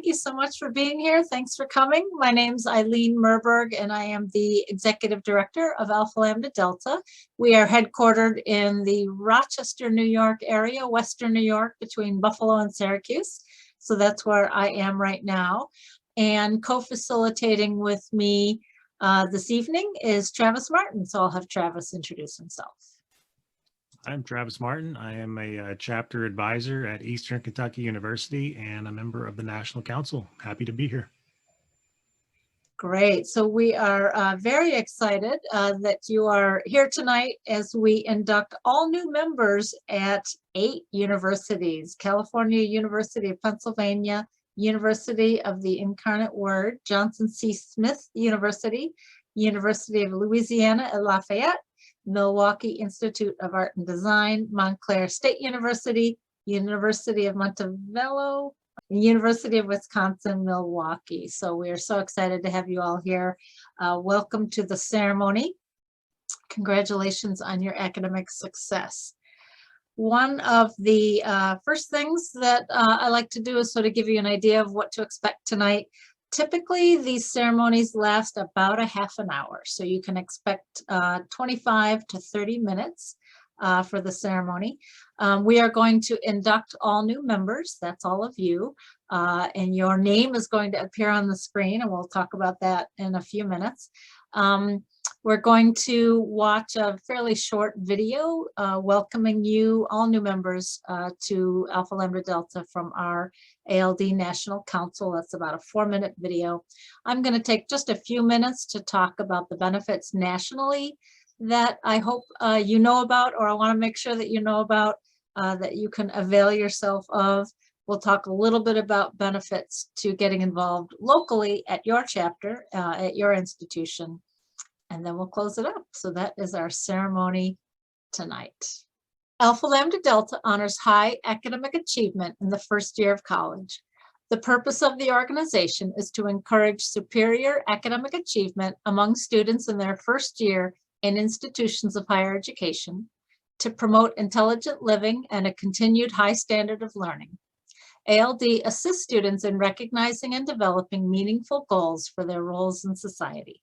thank you so much for being here. Thanks for coming. My name's Eileen Merberg, and I am the Executive Director of Alpha Lambda Delta. We are headquartered in the Rochester, New York area, Western New York, between Buffalo and Syracuse. So that's where I am right now. And co-facilitating with me this evening is Travis Martin. So I'll have Travis introduce himself. I'm Travis Martin. I am a chapter advisor at Eastern Kentucky University and a member of the National Council. Happy to be here. Great. So we are very excited that you are here tonight as we induct all new members at 8 universities: California University of Pennsylvania, University of the Incarnate Word, Johnson C. Smith University, University of Louisiana at Lafayette, Milwaukee Institute of Art and Design, Montclair State University, University of Montevallo, University of Wisconsin, Milwaukee. So we are so excited to have you all here. Welcome to the ceremony. Congratulations on your academic success. One of the first things that I like to do is sort of give you an idea of what to expect tonight. Typically, these ceremonies last about a half an hour, so you can expect 25 to 30 minutes for the ceremony. We are going to induct all new members, that's all of you, and your name is going to appear on the screen, and we'll talk about that in a few minutes. We're going to watch a fairly short video welcoming you, all new members, to Alpha Lambda Delta from our ALD National Council. That's about a 4-minute video. I'm going to take just a few minutes to talk about the benefits nationally that I hope you know about, or I want to make sure that you know about, that you can avail yourself of. We'll talk a little bit about benefits to getting involved locally at your chapter, at your institution, and then we'll close it up. So that is our ceremony tonight. Alpha Lambda Delta honors high academic achievement in the first year of college. The purpose of the organization is to encourage superior academic achievement among students in their first year in institutions of higher education, to promote intelligent living and a continued high standard of learning. ALD assists students in recognizing and developing meaningful goals for their roles in society.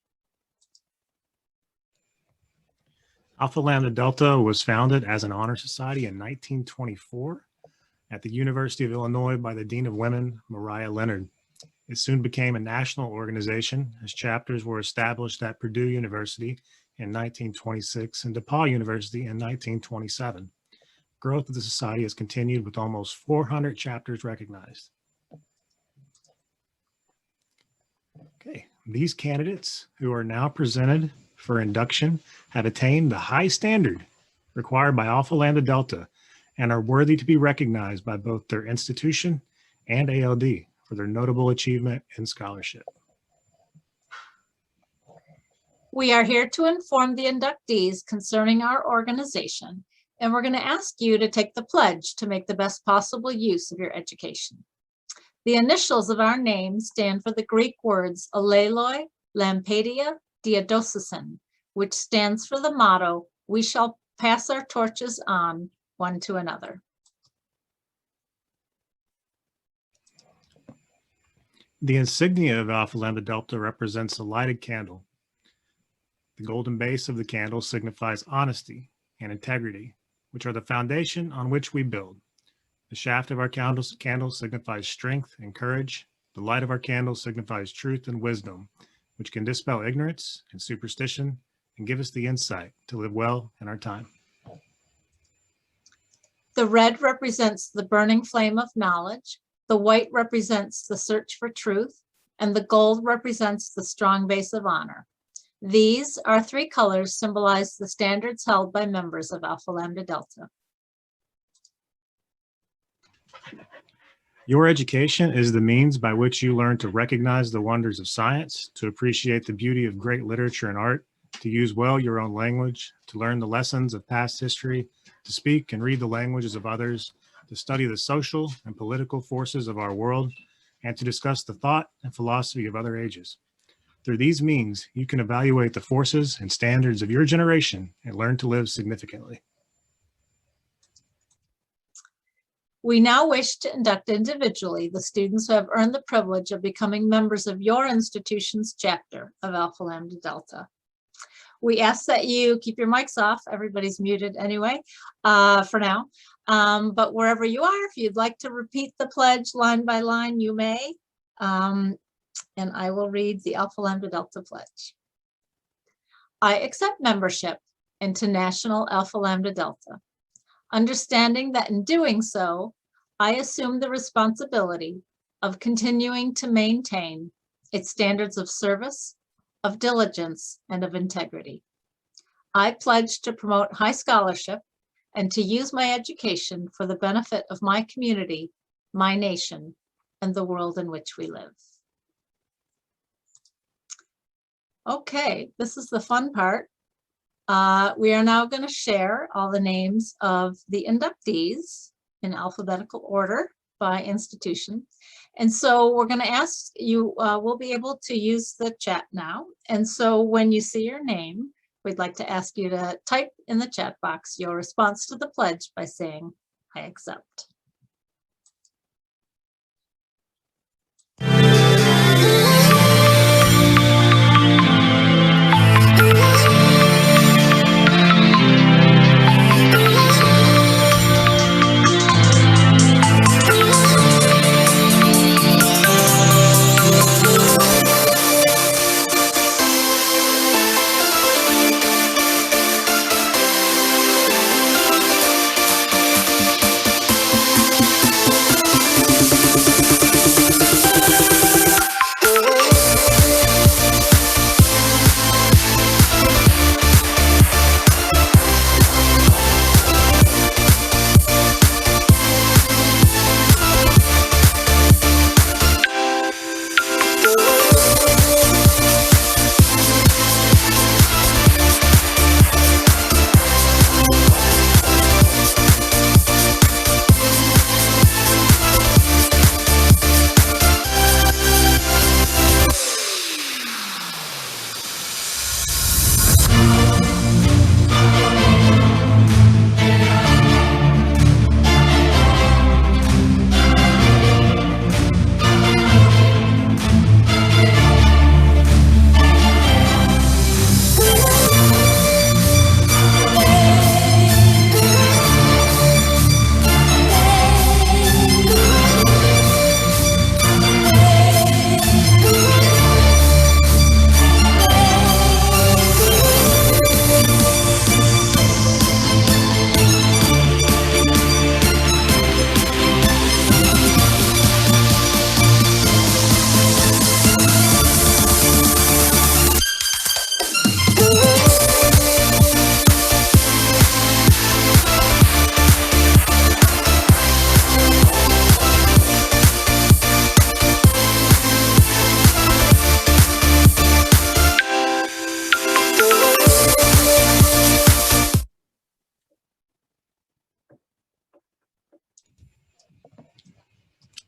Alpha Lambda Delta was founded as an honor society in 1924 at the University of Illinois by the Dean of Women, Mariah Leonard. It soon became a national organization as chapters were established at Purdue University in 1926 and DePaul University in 1927. Growth of the society has continued with almost 400 chapters recognized. Okay, these candidates who are now presented for induction have attained the high standard required by Alpha Lambda Delta and are worthy to be recognized by both their institution and ALD for their notable achievement in scholarship. We are here to inform the inductees concerning our organization, and we're going to ask you to take the pledge to make the best possible use of your education. The initials of our name stand for the Greek words Alleloi, Lampedia, Diadocesan, which stands for the motto, "We shall pass our torches on one to another." The insignia of Alpha Lambda Delta represents a lighted candle. The golden base of the candle signifies honesty and integrity, which are the foundation on which we build. The shaft of our candle signifies strength and courage. The light of our candle signifies truth and wisdom, which can dispel ignorance and superstition and give us the insight to live well in our time. The red represents the burning flame of knowledge, the white represents the search for truth, and the gold represents the strong base of honor. These, our 3 colors, symbolize the standards held by members of Alpha Lambda Delta. Your education is the means by which you learn to recognize the wonders of science, to appreciate the beauty of great literature and art, to use well your own language, to learn the lessons of past history, to speak and read the languages of others, to study the social and political forces of our world, and to discuss the thought and philosophy of other ages. Through these means, you can evaluate the forces and standards of your generation and learn to live significantly. We now wish to induct individually the students who have earned the privilege of becoming members of your institution's chapter of Alpha Lambda Delta. We ask that you keep your mics off. Everybody's muted anyway, for now. But wherever you are, if you'd like to repeat the pledge line by line, you may. And I will read the Alpha Lambda Delta pledge. I accept membership into National Alpha Lambda Delta, understanding that in doing so, I assume the responsibility of continuing to maintain its standards of service, of diligence, and of integrity. I pledge to promote high scholarship and to use my education for the benefit of my community, my nation, and the world in which we live. Okay, this is the fun part. We are now going to share all the names of the inductees in alphabetical order by institution. And so we're going to ask you, we'll be able to use the chat now. And so when you see your name, we'd like to ask you to type in the chat box your response to the pledge by saying, I accept.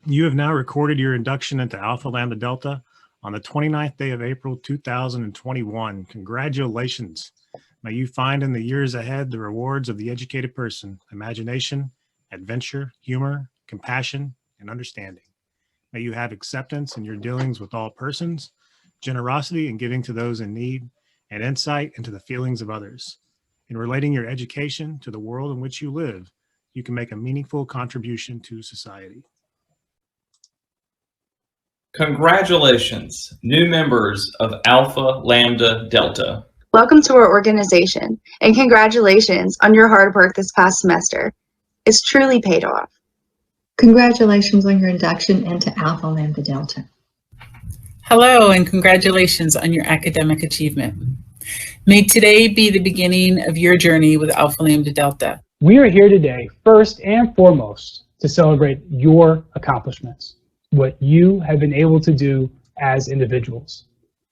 You have now recorded your induction into Alpha Lambda Delta on the 29th day of April, 2021. Congratulations. May you find in the years ahead the rewards of the educated person, imagination, adventure, humor, compassion, and understanding. May you have acceptance in your dealings with all persons, generosity in giving to those in need, and insight into the feelings of others. In relating your education to the world in which you live, you can make a meaningful contribution to society. Congratulations, new members of Alpha Lambda Delta. Welcome to our organization, and congratulations on your hard work this past semester. It's truly paid off. Congratulations on your induction into Alpha Lambda Delta. Hello, and congratulations on your academic achievement. May today be the beginning of your journey with Alpha Lambda Delta. We are here today, first and foremost, to celebrate your accomplishments, what you have been able to do as individuals.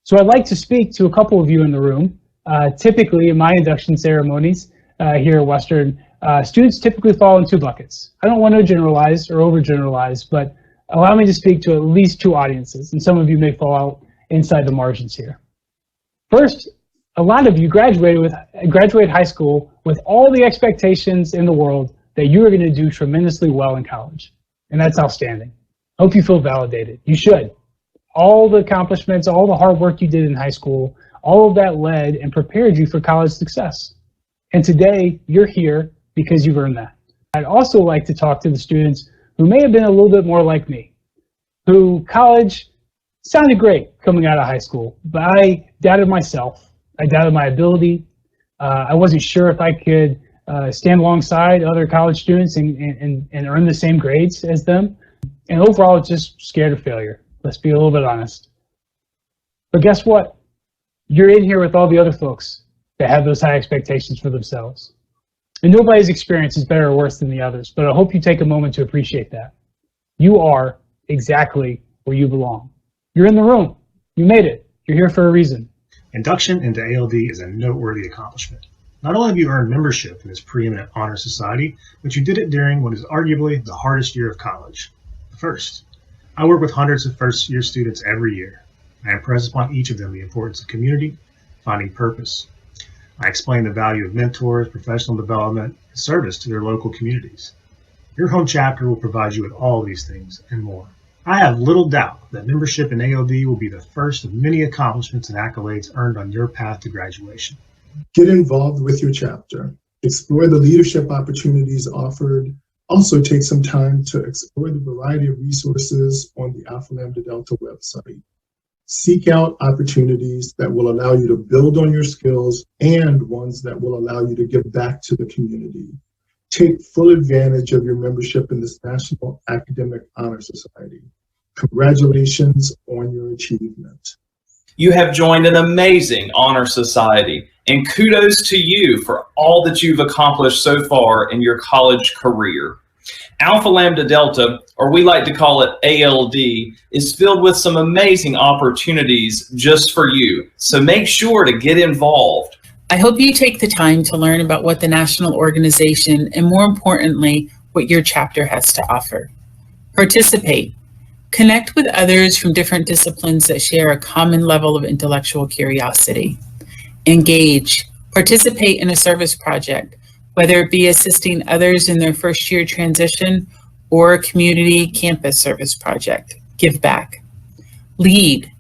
So I'd like to speak to a couple of you in the room. Typically in my induction ceremonies here at Western, students typically fall in two buckets. I don't want to generalize or overgeneralize, but allow me to speak to at least two audiences, and some of you may fall out inside the margins here. First, a lot of you graduate high school with all the expectations in the world that you are going to do tremendously well in college. And that's outstanding. I hope you feel validated. You should. All the accomplishments, all the hard work you did in high school, all of that led and prepared you for college success. And today, you're here because you've earned that. I'd also like to talk to the students who may have been a little bit more like me, who college sounded great coming out of high school, but I doubted myself. I doubted my ability. I wasn't sure if I could stand alongside other college students and earn the same grades as them. And overall, just scared of failure. Let's be a little bit honest. But guess what? You're in here with all the other folks that have those high expectations for themselves. And nobody's experience is better or worse than the others, but I hope you take a moment to appreciate that. You are exactly where you belong. You're in the room. You made it. You're here for a reason. Induction into ALD is a noteworthy accomplishment. Not only have you earned membership in this preeminent honor society, but you did it during what is arguably the hardest year of college, the first. I work with hundreds of first-year students every year. I impress upon each of them the importance of community, finding purpose. I explain the value of mentors, professional development, and service to their local communities. Your home chapter will provide you with all of these things and more. I have little doubt that membership in ALD will be the first of many accomplishments and accolades earned on your path to graduation. Get involved with your chapter. Explore the leadership opportunities offered. Also take some time to explore the variety of resources on the Alpha Lambda Delta website. Seek out opportunities that will allow you to build on your skills and ones that will allow you to give back to the community. Take full advantage of your membership in this National Academic Honor Society. Congratulations on your achievement. You have joined an amazing honor society, and kudos to you for all that you've accomplished so far in your college career. Alpha Lambda Delta, or we like to call it ALD, is filled with some amazing opportunities just for you. So make sure to get involved. I hope you take the time to learn about what the national organization and, more importantly, what your chapter has to offer. Participate. Connect with others from different disciplines that share a common level of intellectual curiosity. Engage. Participate in a service project, whether it be assisting others in their first year transition or a community campus service project. Give back. Lead.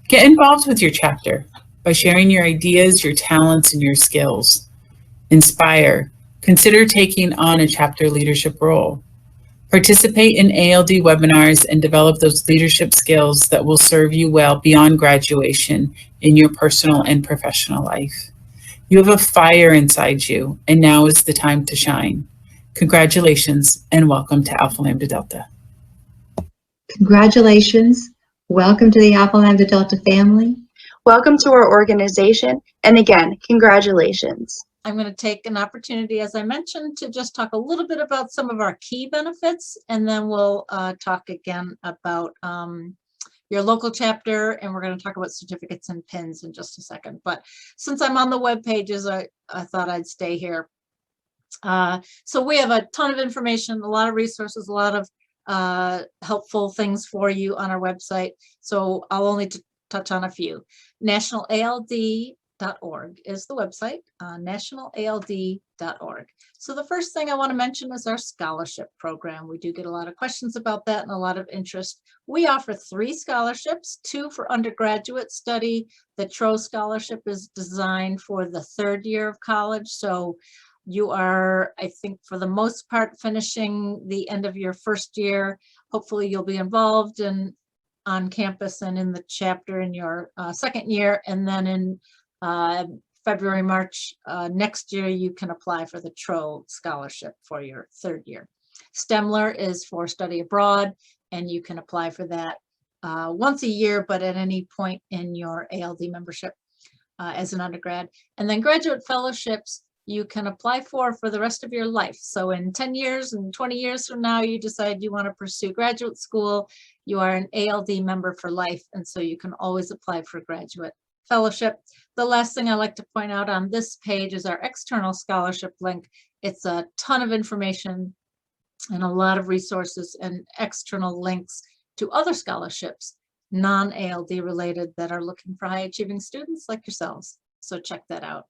Get involved with your chapter by sharing your ideas, your talents, and your skills. Inspire. Consider taking on a chapter leadership role. Participate in ALD webinars and develop those leadership skills that will serve you well beyond graduation in your personal and professional life. You have a fire inside you, and now is the time to shine. Congratulations, and welcome to Alpha Lambda Delta. Congratulations. Welcome to the Alpha Lambda Delta family. Welcome to our organization. And again, congratulations. I'm going to take an opportunity, as I mentioned, to just talk a little bit about some of our key benefits, and then we'll talk again about your local chapter, and we're going to talk about certificates and pins in just a second. But since I'm on the web pages, I thought I'd stay here. So we have a ton of information, a lot of resources, a lot of helpful things for you on our website. So I'll only touch on a few. NationalALD.org is the website, nationalald.org. So the first thing I want to mention is our scholarship program. We do get a lot of questions about that and a lot of interest. We offer 3 scholarships, 2 for undergraduate study. The TRO scholarship is designed for the 3rd year of college. So you are, I think, for the most part, finishing the end of your 1st year. Hopefully you'll be involved on campus and in the chapter in your 2nd year, and then in February, March next year, you can apply for the TRO scholarship for your 3rd year. STEMLR is for study abroad, and you can apply for that once a year, but at any point in your ALD membership as an undergrad. And then graduate fellowships, you can apply for the rest of your life. So in 10 years and 20 years from now, you decide you want to pursue graduate school, you are an ALD member for life, and so you can always apply for graduate fellowship. The last thing I like to point out on this page is our external scholarship link. It's a ton of information and a lot of resources and external links to other scholarships, non-ALD related, that are looking for high achieving students like yourselves. So check that out.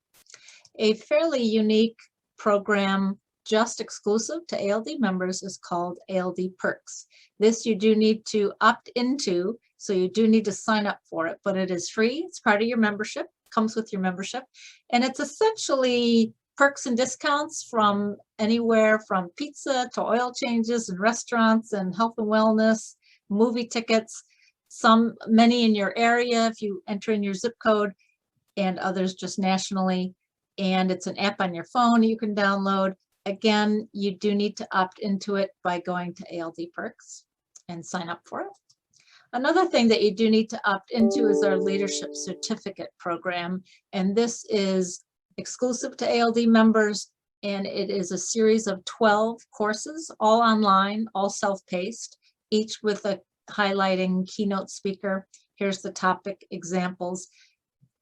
A fairly unique program just exclusive to ALD members is called ALD Perks. This you do need to opt into, so you do need to sign up for it, but it is free. It's part of your membership, comes with your membership, and it's essentially perks and discounts from anywhere from pizza to oil changes and restaurants and health and wellness, movie tickets, many in your area if you enter in your zip code, and others just nationally. And it's an app on your phone you can download. Again, you do need to opt into it by going to ALD Perks and sign up for it. Another thing that you do need to opt into is our Leadership Certificate program. And this is exclusive to ALD members. And it is a series of 12 courses, all online, all self-paced, each with a highlighting keynote speaker. Here's the topic examples.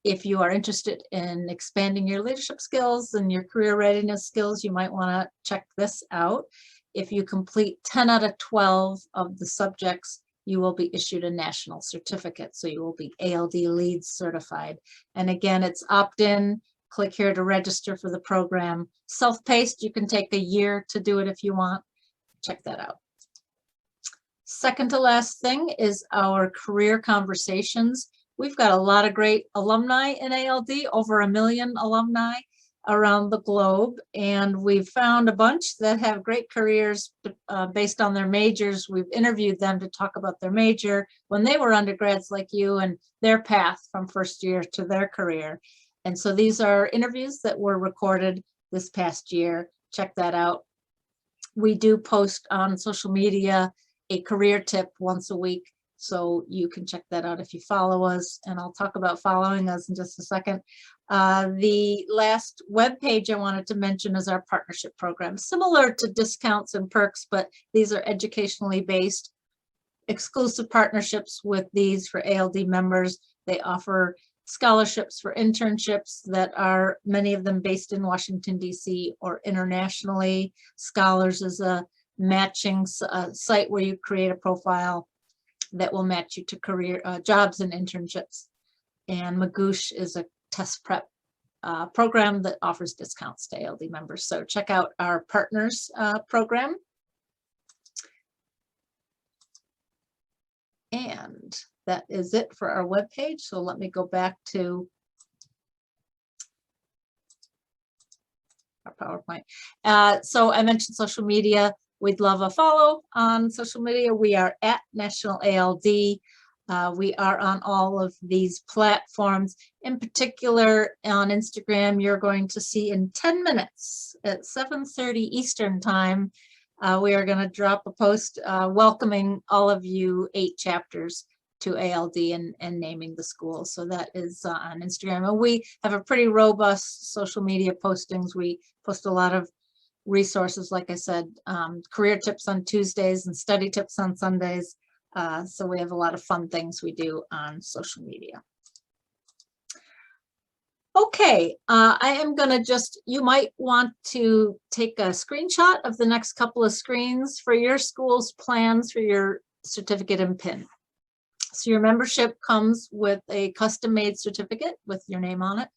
If you are interested in expanding your leadership skills and your career readiness skills, you might want to check this out. If you complete 10 out of 12 of the subjects, you will be issued a national certificate. So you will be ALD Leads certified. And again, it's opt-in. Click here to register for the program. Self-paced, you can take a year to do it if you want. Check that out. Second to last thing is our career conversations. We've got a lot of great alumni in ALD, over 1 million alumni around the globe, and we've found a bunch that have great careers based on their majors. We've interviewed them to talk about their major when they were undergrads like you and their path from first year to their career. And so these are interviews that were recorded this past year. Check that out. We do post on social media a career tip once a week, so you can check that out if you follow us, and I'll talk about following us in just a second. The last web page I wanted to mention is our partnership program, similar to discounts and perks, but these are educationally based, exclusive partnerships with these for ALD members. They offer scholarships for internships that are many of them based in Washington, D.C. or internationally. Scholars is a matching site where you create a profile that will match you to career jobs and internships. And Magoosh is a test prep program that offers discounts to ALD members. So check out our partners program. And that is it for our webpage. So let me go back to our PowerPoint. So I mentioned social media. We'd love a follow on social media. We are at National ALD. We are on all of these platforms. In particular, on Instagram, you're going to see in 10 minutes at 7:30 Eastern time, we are going to drop a post welcoming all of you 8 chapters to ALD and naming the school. So that is on Instagram. And we have a pretty robust social media postings. We post a lot of resources, like I said, career tips on Tuesdays and study tips on Sundays. So we have a lot of fun things we do on social media. Okay, I am gonna you might want to take a screenshot of the next couple of screens for your school's plans for your certificate and pin. So your membership comes with a custom-made certificate with your name on it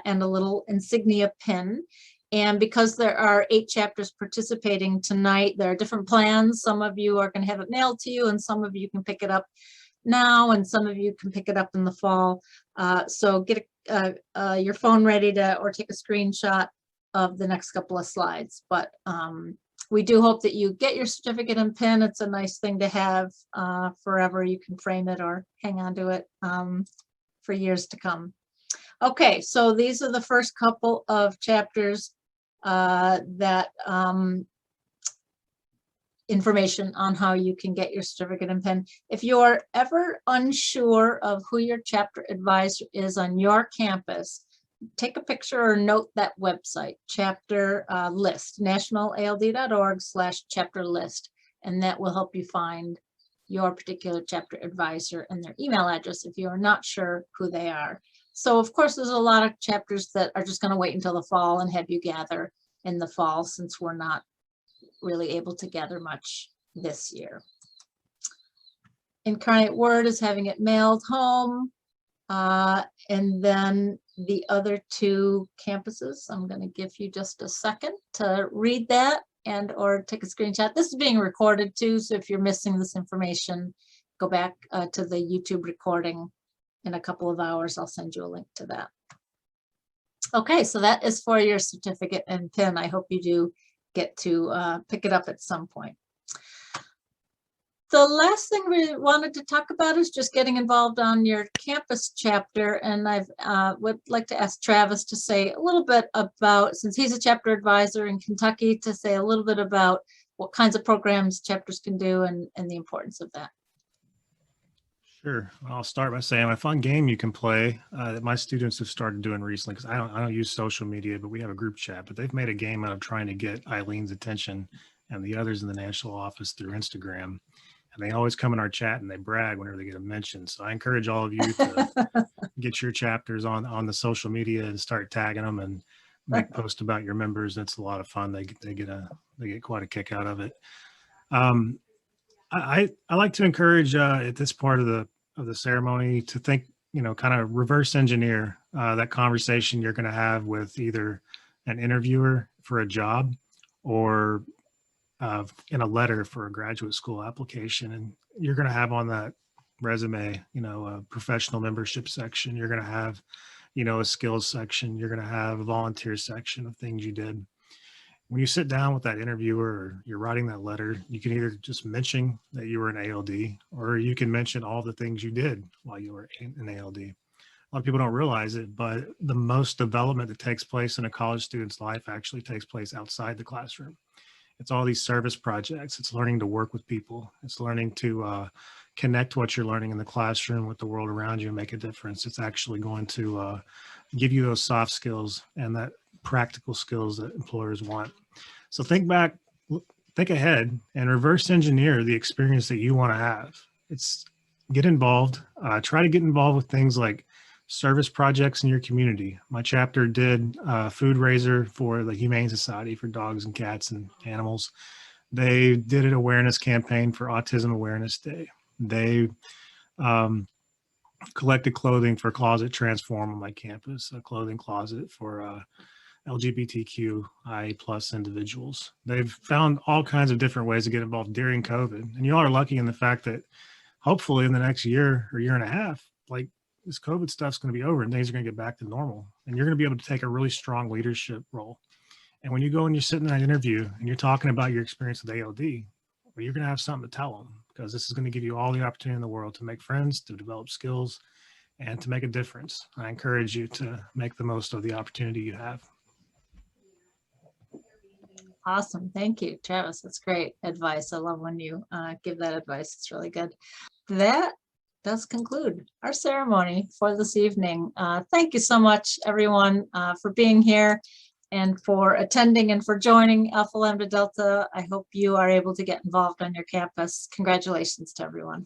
and a little insignia pin. And because there are 8 chapters participating tonight, there are different plans. Some of you are going to have it mailed to you, and some of you can pick it up now, and some of you can pick it up in the fall. So get your phone ready or take a screenshot of the next couple of slides. But we do hope that you get your certificate and pin. It's a nice thing to have forever. You can frame it or hang on to it for years to come. Okay, so these are the first couple of chapters that information on how you can get your certificate and pin. If you're ever unsure of who your chapter advisor is on your campus, take a picture or note that website, chapter list, nationalald.org/chapter list, and that will help you find your particular chapter advisor and their email address if you are not sure who they are. So of course, there's a lot of chapters that are just going to wait until the fall and have you gather in the fall, since we're not really able to gather much this year. Incarnate Word is having it mailed home. And then the other two campuses, I'm going to give you just a second to read that and or take a screenshot. This is being recorded too, so if you're missing this information, go back to the YouTube recording in a couple of hours. I'll send you a link to that. Okay, so that is for your certificate and pin. I hope you do get to pick it up at some point. The last thing we wanted to talk about is just getting involved on your campus chapter. And I would like to ask Travis to say a little bit about, since he's a chapter advisor in Kentucky, to say a little bit about what kinds of programs chapters can do and the importance of that. Sure. I'll start by saying a fun game you can play that my students have started doing recently, because I don't use social media, but we have a group chat, but they've made a game out of trying to get Eileen's attention and the others in the national office through Instagram. And they always come in our chat and they brag whenever they get a mention. So I encourage all of you to get your chapters on the social media and start tagging them and make posts about your members. That's a lot of fun. They get quite a kick out of it. I like to encourage at this part of the ceremony to think, kind of reverse engineer that conversation you're going to have with either an interviewer for a job or in a letter for a graduate school application. And you're going to have on that resume, a professional membership section. You're going to have, a skills section. You're going to have a volunteer section of things you did. When you sit down with that interviewer or you're writing that letter, you can either just mention that you were an ALD, or you can mention all the things you did while you were an ALD. A lot of people don't realize it, but the most development that takes place in a college student's life actually takes place outside the classroom. It's all these service projects. It's learning to work with people. It's learning to connect what you're learning in the classroom with the world around you and make a difference. It's actually going to give you those soft skills and that practical skills that employers want. So think back, think ahead, and reverse engineer the experience that you want to have. It's get involved. Try to get involved with things like service projects in your community. My chapter did a food raiser for the Humane Society for dogs and cats and animals. They did an awareness campaign for Autism Awareness Day. They collected clothing for Closet Transform on my campus, a clothing closet for LGBTQI plus individuals. They've found all kinds of different ways to get involved during COVID. And you all are lucky in the fact that hopefully in the next year or year and a half, like this COVID stuff's going to be over and things are going to get back to normal. And you're going to be able to take a really strong leadership role. And when you go and you're sitting in that interview and you're talking about your experience with ALD, well, you're going to have something to tell them, because this is going to give you all the opportunity in the world to make friends, to develop skills, and to make a difference. I encourage you to make the most of the opportunity you have. Awesome. Thank you, Travis. That's great advice. I love when you give that advice. It's really good. That does conclude our ceremony for this evening. Thank you so much, everyone, for being here and for attending and for joining Alpha Lambda Delta. I hope you are able to get involved on your campus. Congratulations to everyone.